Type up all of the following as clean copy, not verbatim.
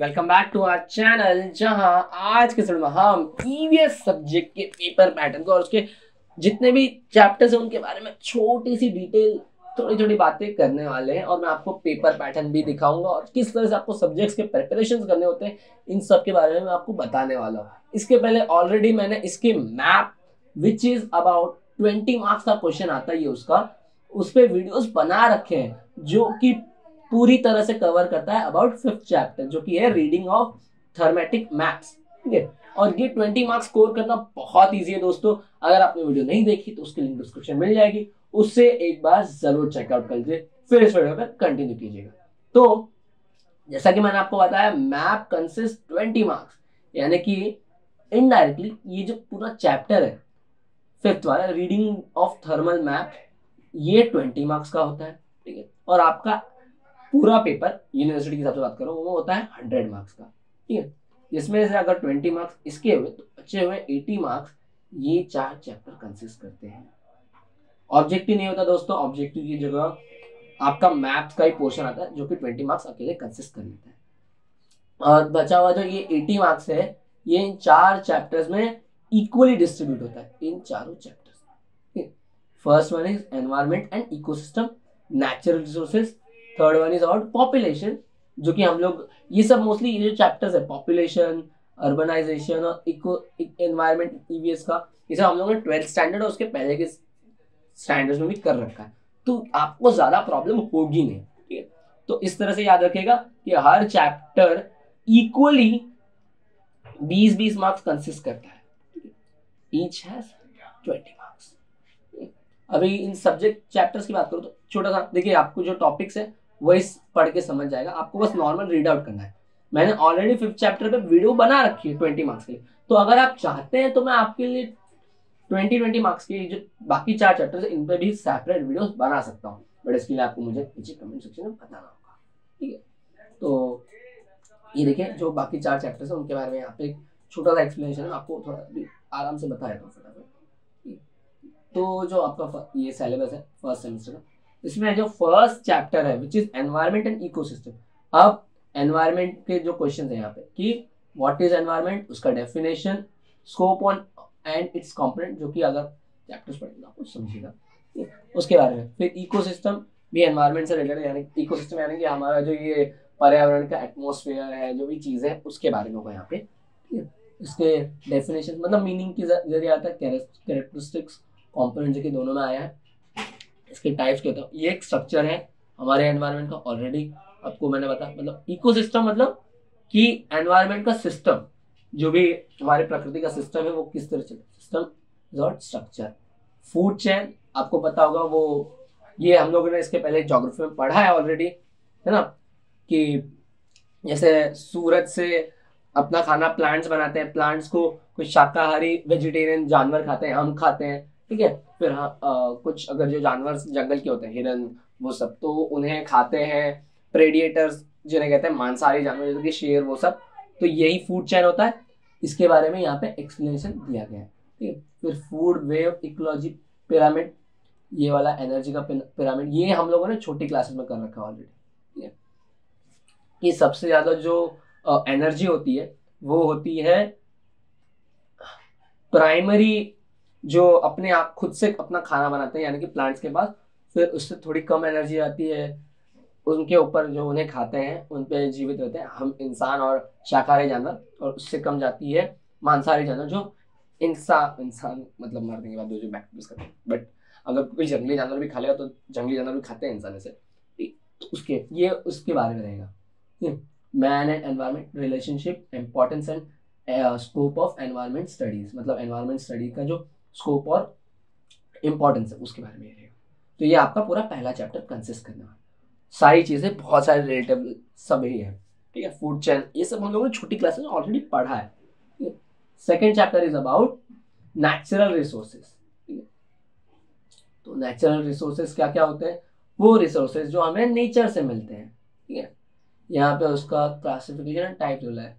Welcome back to our channel, जहां आज के समय में हम ईवीएस सब्जेक्ट के पेपर पैटर्न को और उसके जितने भी चैप्टर्स हैं उनके बारे में छोटी सी डिटेल थोड़ी थोड़ी बातें करने वाले हैं। और मैं आपको पेपर पैटर्न भी दिखाऊंगा और किस तरह से आपको सब्जेक्ट्स के प्रिपरेशन करने होते हैं, इन सब के बारे में मैं आपको बताने वाला हूँ। इसके पहले ऑलरेडी मैंने इसके map which is about 20 marks का क्वेश्चन आता ही है उसका, उस पर वीडियोज बना रखे हैं जो कि पूरी तरह से कवर करता है अबाउट 5th चैप्टर, जो कि है रीडिंग ऑफ थर्मेटिक मैप्स। ठीक है, और ये 20 मार्क्स स्कोर करना बहुत इजी है दोस्तों। अगर आपने वीडियो नहीं देखी तो उसकी लिंक डिस्क्रिप्शन मिल जाएगी, उससे एक बार जरूर चेकआउट कर लीजिए, फिर इस वीडियो पर कंटिन्यू कीजिएगा। तो जैसा कि मैंने आपको बताया, मैप कंसिस्ट 20 मार्क्स, यानी कि इनडायरेक्टली ये जो पूरा चैप्टर है 5th वाला रीडिंग ऑफ थर्मल मैप, ये 20 मार्क्स का होता है। ठीक है, और आपका पूरा पेपर यूनिवर्सिटी के हिसाब से बात करो वो होता है 100 मार्क्स का। ठीक है, जिसमें से अगर 20 मार्क्स इसके हुए तो बचे हुए 80 मार्क्स ये 4 चैप्टर कंसिस्ट करते हैं। ऑब्जेक्टिव नहीं होता दोस्तों, ऑब्जेक्टिव की जगह आपका मैथ्स का ही पोर्शन आता है जो कि 20 मार्क्स अकेले कंसिस्ट कर लेता है। और बचा हुआ जो ये 80 मार्क्स है, ये इन 4 चैप्टर्स में इक्वली डिस्ट्रीब्यूट होता है, इन चारों chapters. First one is environment and ecosystem, natural resources. Third one is about population, जो कि हम लोग ये सब मोस्टली ये जो चैप्टर्स है पॉपुलेशन, अर्बनाइजेशन और इको एनवायरमेंट ईवीएस का, ये सब हम लोगों ने 12th स्टैंडर्ड और उसके पहले के स्टैंडर्ड्स में भी कर रखा है, तो आपको ज्यादा प्रॉब्लम होगी नहीं। ठीक है, तो इस तरह से याद रखेगा कि हर चैप्टर इक्वली 20-20 मार्क्स कंसिस्ट करता है, ईच हैज 20 मार्क्स। अभी इन सब्जेक्ट चैप्टर्स की बात करूं तो छोटा सा देखिए, आपको जो टॉपिक्स है वही पढ़ के समझ जाएगा, आपको बस नॉर्मल रीड आउट करना है। मैंने ऑलरेडी 5th चैप्टर पे वीडियो बना रखी है 20 मार्क्स के लिए, तो अगर आप चाहते हैं तो मैं आपके लिए 20 मार्क्स के जो बाकी 4 चैप्टर्स है इन पे भी सेपरेट वीडियोस बना सकता हूँ, बट इसके लिए आपको मुझे नीचे कमेंट सेक्शन में बताना होगा। ठीक है, तो ये देखिए जो बाकी 4 चैप्टर्स है उनके बारे में यहाँ पे एक छोटा सा एक्सप्लेनेशन आपको थोड़ा आराम से बताया था फटाफट। तो जो आपका ये सिलेबस है फर्स्ट सेमेस्टर का, इसमें जो फर्स्ट चैप्टर है which is environment and ecosystem. अब एनवायरमेंट के जो क्वेश्चन है यहाँ पे कि व्हाट इज एनवायरमेंट, उसका definition, scope on and it's component, जो कि अगर चैप्टर्स पढ़ेंगे आपको समझेगा उसके बारे में। फिर इकोसिस्टम भी एनवायरमेंट से रिलेटेड, यानी इकोसिस्टम यानी कि हमारा जो ये पर्यावरण का एटमॉस्फेयर है, जो भी चीज़ है उसके बारे में होगा यहाँ पे। ठीक है, इसके डेफिनेशन मतलब मीनिंग के जरिए आता है, कैरेक्टरिस्टिक्स कंपोनेंट जो कि दोनों में आया है, इसके टाइप्स के होता है। ये एक स्ट्रक्चर है हमारे एनवायरनमेंट का, ऑलरेडी आपको मैंने बताया। मतलब इकोसिस्टम मतलब कि एनवायरनमेंट का सिस्टम, जो भी हमारे प्रकृति का सिस्टम है वो किस तरह से, system not structure. Food chain आपको पता होगा, वो ये हम लोगों ने इसके पहले ज्योग्राफी में पढ़ा है ऑलरेडी, है ना, कि जैसे सूरज से अपना खाना प्लांट्स बनाते हैं, प्लांट्स को कुछ शाकाहारी वेजिटेरियन जानवर खाते हैं, हम खाते हैं। ठीक है, फिर हाँ कुछ अगर जो जानवर जंगल के होते हैं, हिरन वो सब, तो उन्हें खाते हैं प्रेडिएटर्स, जिन्हें कहते हैं मांसाहारी जानवर, जैसे कि शेर वो सब। तो यही फूड चेन होता है, इसके बारे में यहाँ पे एक्सप्लेनेशन दिया गया है। ठीक है, फिर फूड वेव इकोलॉजी पिरामिड, ये वाला एनर्जी का पिरामिड, ये हम लोगों ने छोटी क्लासेस में कर रखा है ऑलरेडी। ठीक है, कि सबसे ज्यादा जो एनर्जी होती है वो होती है प्राइमरी, जो अपने आप खुद से अपना खाना बनाते हैं, यानी कि प्लांट्स के पास। फिर उससे थोड़ी कम एनर्जी आती है उनके ऊपर जो उन्हें खाते हैं, उन पे जीवित रहते हैं हम इंसान और शाकाहारी जानवर, और उससे कम जाती है मांसाहारी जानवर, जो इंसान मतलब मरने के बाद जो बैक्टीरिया करते हैं। बट अगर कोई जंगली जानवर भी खा लेगा तो जंगली जानवर भी खाते हैं इंसान से, तो उसके ये उसके बारे में रहेगा। Man and environment relationship, importance and scope of environment studies, मतलब एनवायरमेंट स्टडी का जो स्कोप और इंपॉर्टेंस है उसके बारे में रहेगा। तो ये आपका पूरा पहला चैप्टर कंसिस्ट करने वाला, सारी चीजें बहुत सारे रिलेटेबल सब ही है। ठीक है, फूड चेन ये सब हम लोगों ने छोटी क्लास में ऑलरेडी पढ़ा है। Second chapter is about natural resources. तो नेचुरल रिसोर्सेज क्या क्या होते हैं, वो रिसोर्सेज जो हमें नेचर से मिलते हैं। ठीक है, यहाँ पे उसका क्लासिफिकेशन टाइप जो है,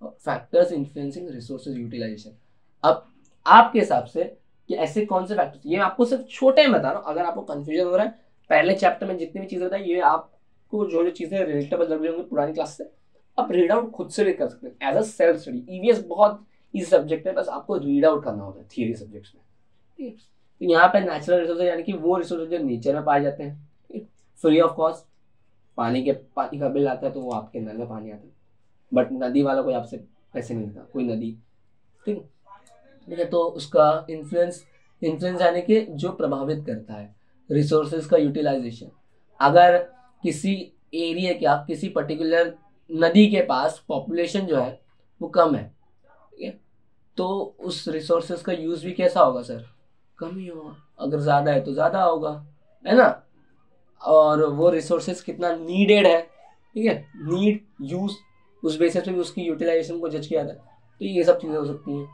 फैक्टर्स इन्फ्लुएंसिंग रिसोर्सेज यूटिलाइजेशन। अब आपके हिसाब से कि ऐसे कौन से फैक्टर्स, ये आपको सिर्फ छोटे में बता रहा हूँ, अगर आपको कंफ्यूजन हो रहा है पहले चैप्टर में जितनी भी चीजें बताई, ये आपको जो जो चीजें रिलेटेबल लग रही होंगी पुरानी क्लास से, आप रीड आउट खुद से भी कर सकते हैं as a self study. EVS बहुत इजी सब्जेक्ट है, बस आपको रीड आउट करना होता है थियरी सब्जेक्ट्स में, ठीक है। तो यहाँ पे नेचुरल रिसोर्सेज यानी कि वो रिसोर्सेज जो नेचर में पाए जाते हैं, फ्री ऑफ कॉस्ट। पानी का बिल आता है तो वो आपके नल में पानी आता है, बट नदी वाला कोई आपसे पैसे नहीं लेता, कोई नदी, ठीक है। तो उसका इन्फ्लुएंस यानी कि जो प्रभावित करता है रिसोर्सेज का यूटिलाइजेशन। अगर किसी एरिया का, किसी पर्टिकुलर नदी के पास पॉपुलेशन जो है वो कम है, ठीक है, तो उस रिसोर्सेज का यूज भी कैसा होगा सर, कम ही होगा। अगर ज़्यादा है तो ज़्यादा होगा, है ना। और वो रिसोर्सेज कितना नीडेड है, ठीक है, नीड यूज, उस बेसिस पे भी उसकी यूटिलाइजेशन को जज किया जाता है। तो ये सब चीज़ें हो सकती हैं।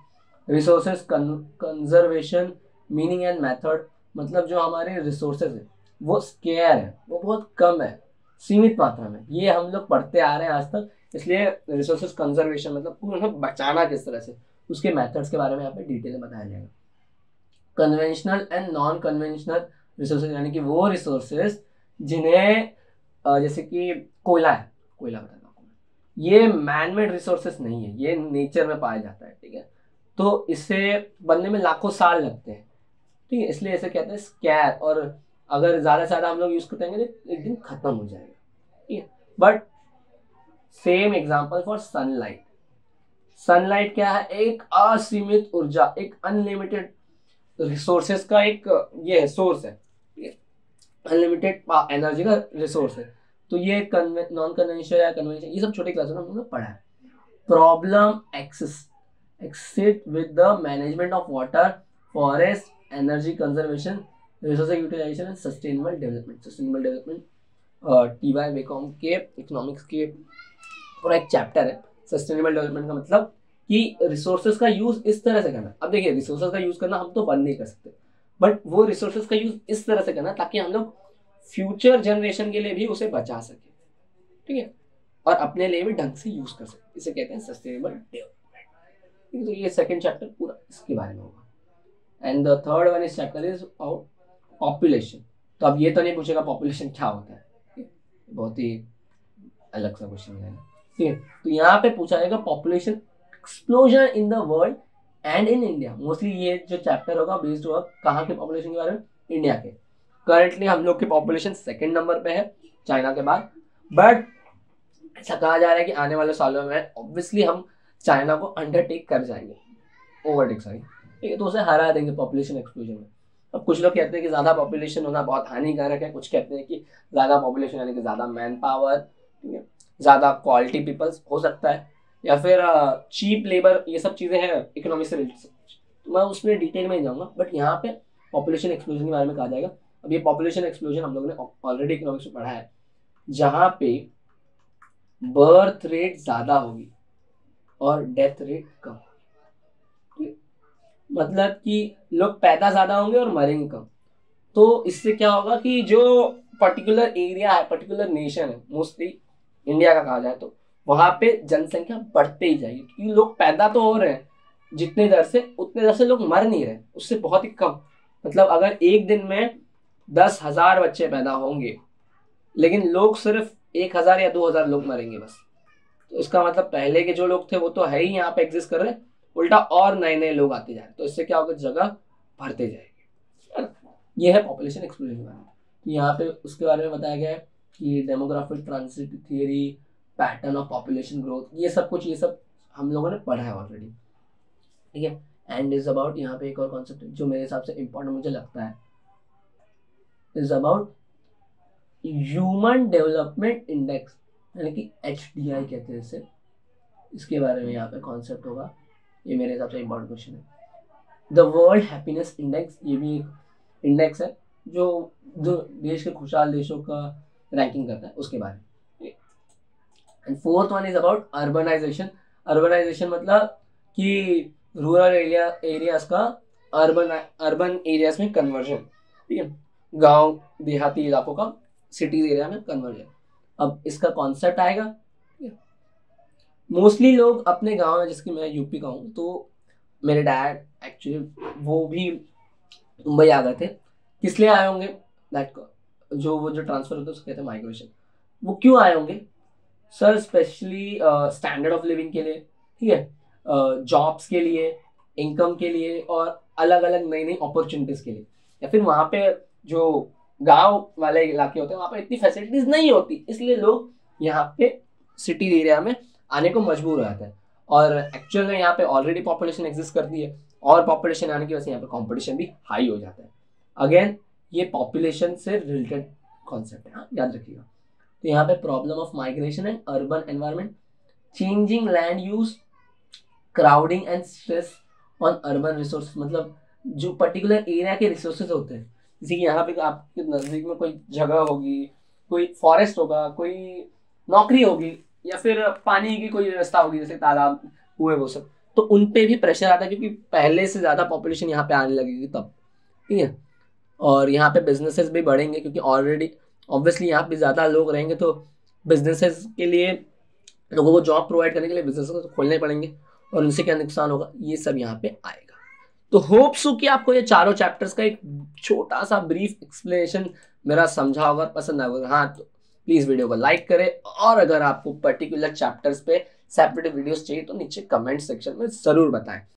Resources conservation meaning and method, मतलब जो हमारे रिसोर्सेज है वो स्केयर है, वो बहुत कम है, सीमित मात्रा में, ये हम लोग पढ़ते आ रहे हैं आज तक। इसलिए रिसोर्सेज कंजर्वेशन मतलब उन्हें बचाना किस तरह से, उसके मेथड्स के बारे में यहाँ पे डिटेल में बताया जाएगा। Conventional and non conventional resources यानी कि वो रिसोर्सेज जिन्हें जैसे कि कोयला है, कोयला बताता हूँ, ये मैनमेड रिसोर्सेज नहीं है, ये नेचर में पाया जाता है, ठीक है। तो इससे बनने में लाखों साल लगते हैं, ठीक है, इसलिए इसे कहते हैं स्कैर। और अगर ज़्यादा से ज़्यादा हम लोग यूज़ करते हैं तो एक दिन खत्म हो जाएगा, ठीक है। But same example for sunlight. Sunlight क्या है, एक असीमित ऊर्जा, एक अनलिमिटेड रिसोर्सेज का एक ये सोर्स है, अनलिमिटेड एनर्जी का रिसोर्स है। तो ये नॉन कन्वेंशनल या कन्वेंशनल, ये सब छोटे क्लास में हमने पढ़ा है। Problem exist with the management of water, forest, energy conservation, resource utilisation and sustainable development. Sustainable development TY BCom के इकोनॉमिक्स के पूरा एक चैप्टर है। सस्टेनेबल डेवलपमेंट का मतलब कि रिसोर्सेज का यूज इस तरह से करना। अब देखिए, रिसोर्सेज का यूज करना हम तो बंद नहीं कर सकते, बट वो रिसोर्सेज का यूज इस तरह से करना ताकि हम लोग फ्यूचर जनरेशन के लिए भी उसे बचा सके, ठीक है, और अपने लिए भी ढंग से यूज कर सके। इसे कहते हैं सस्टेनेबल डेवलपमेंट। तो ये सेकंड चैप्टर पूरा इसके बारे में होगा। And the third one is chapter is about population. तो अब ये तो नहीं पूछेगा पॉपुलेशन क्या होता है, बहुत ही अलग सा क्वेश्चन है, ठीक है। तो यहाँ पे पूछा जाएगा population explosion in the world and in India. Mostly ये जो चैप्टर होगा बेस्ड होगा कहाँ के पॉपुलेशन के बारे में, इंडिया के। करंटली हम लोग की पॉपुलेशन सेकंड नंबर पे है चाइना के बाद, बट ऐसा कहा जा रहा है कि आने वाले सालों में ऑब्वियसली हम चाइना को अंडरटेक कर जाएंगे, ओवरटेक सॉरी, ठीक है। तो उसे हरा देंगे पॉपुलेशन एक्सप्लोजन में। अब कुछ लोग कहते हैं कि ज़्यादा पॉपुलेशन होना बहुत हानिकारक है, कुछ कहते हैं कि ज़्यादा पॉपुलेशन यानी कि ज़्यादा मैन पावर, ठीक है, ज़्यादा क्वालिटी पीपल्स हो सकता है, या फिर चीप लेबर, ये सब चीज़ें हैं इकोनॉमिक्स से रिलेटेड। तो मैं उसमें डिटेल में नहीं जाऊँगा, बट यहाँ पे पॉपुलेशन एक्सप्लोजन के बारे में कहा जाएगा। अब ये पॉपुलेशन एक्सप्लोजन हम लोगों ने ऑलरेडी इकोनॉमिक्स में पढ़ा है, जहाँ पे बर्थ रेट ज़्यादा होगी और डेथ रेट कम, मतलब कि लोग पैदा ज़्यादा होंगे और मरेंगे कम। तो इससे क्या होगा कि जो पर्टिकुलर एरिया है, पर्टिकुलर नेशन है, मोस्टली इंडिया का कहा जाए तो वहाँ पे जनसंख्या बढ़ते ही जाएगी, क्योंकि लोग पैदा तो हो रहे हैं जितने दर से, उतने दर से लोग मर नहीं रहे, उससे बहुत ही कम। मतलब अगर एक दिन में 10,000 बच्चे पैदा होंगे, लेकिन लोग सिर्फ 1,000 या 2,000 लोग मरेंगे बस। तो इसका मतलब पहले के जो लोग थे वो तो है ही यहाँ पे एग्जिस्ट कर रहे हैं, उल्टा और नए नए लोग आते जा रहे हैं। तो इससे क्या होगा, जगह भरते जाएगी। ये है पॉपुलेशन एक्सप्लोजन के बारे में। तो यहाँ पे उसके बारे में बताया गया है कि demographic transit theory, pattern of population growth, ये सब कुछ, ये सब हम लोगों ने पढ़ा है ऑलरेडी, ठीक है। एंड इज अबाउट, यहाँ पे एक और कॉन्सेप्ट जो मेरे हिसाब से इंपॉर्टेंट मुझे लगता है, is about human development index, यानी कि HDI कहते हैं इसे। इसके बारे में यहाँ पे कॉन्सेप्ट होगा, ये मेरे हिसाब से इंपॉर्टेंट क्वेश्चन है। द वर्ल्ड हैप्पीनेस इंडेक्स, ये भी एक इंडेक्स है जो देश के खुशहाल देशों का रैंकिंग करता है, उसके बारे में। And fourth one is about urbanisation. Urbanisation मतलब कि रूरल एरियाज का अर्बन एरियाज में कन्वर्जन, ठीक है, गांव देहाती इलाकों का सिटीज एरिया में कन्वर्जन। अब इसका कॉन्सेप्ट आएगा, मोस्टली लोग अपने गांव में, जिसकी मैं यूपी का हूँ, तो मेरे डैड एक्चुअली वो भी मुंबई आ गए थे। किस लिए आए होंगे, दैट वो जो ट्रांसफर होता है उसको कहते हैं माइग्रेशन। वो क्यों आए होंगे, sir specially standard of living के लिए, ठीक है, जॉब्स के लिए, इनकम के लिए, और अलग अलग नई नई अपॉर्चुनिटीज के लिए। या फिर वहाँ पे जो गांव वाले इलाके होते हैं वहाँ पे इतनी फैसिलिटीज नहीं होती, इसलिए लोग यहाँ पे सिटी एरिया में आने को मजबूर हो जाते हैं। और एक्चुअल में यहाँ पे ऑलरेडी पॉपुलेशन एग्जिस्ट करती है, और पॉपुलेशन आने की वजह से यहाँ पे कॉम्पिटिशन भी हाई हो जाता है। अगेन ये पॉपुलेशन से रिलेटेड कॉन्सेप्ट है, हाँ याद रखिएगा। तो यहाँ पे problem of migration and urban environment, changing land use, crowding and stress on urban resource, मतलब जो पर्टिकुलर एरिया के रिसोर्सेज होते हैं, जैसे कि यहाँ पे आपके नज़दीक में कोई जगह होगी, कोई फॉरेस्ट होगा, कोई नौकरी होगी, या फिर पानी की कोई व्यवस्था होगी जैसे तालाब हुए वो सब, तो उन पे भी प्रेशर आता है क्योंकि पहले से ज़्यादा पॉपुलेशन यहाँ पे आने लगेगी तब, ठीक है। और यहाँ पे बिजनेसेस भी बढ़ेंगे क्योंकि ऑलरेडी ऑब्वियसली यहाँ पे ज़्यादा लोग रहेंगे, तो बिजनेसेस के लिए, लोगों को जॉब प्रोवाइड करने के लिए बिजनेस तो खोलने पड़ेंगे, और उनसे क्या नुकसान होगा ये सब यहाँ पे आएगा। तो होप सो कि आपको ये चारों चैप्टर्स का एक छोटा सा ब्रीफ एक्सप्लेनेशन मेरा समझा होगा, पसंद आएगा। हाँ तो प्लीज वीडियो को लाइक करें, और अगर आपको पर्टिकुलर चैप्टर्स पे सेपरेट वीडियोस चाहिए तो नीचे कमेंट सेक्शन में जरूर बताएं।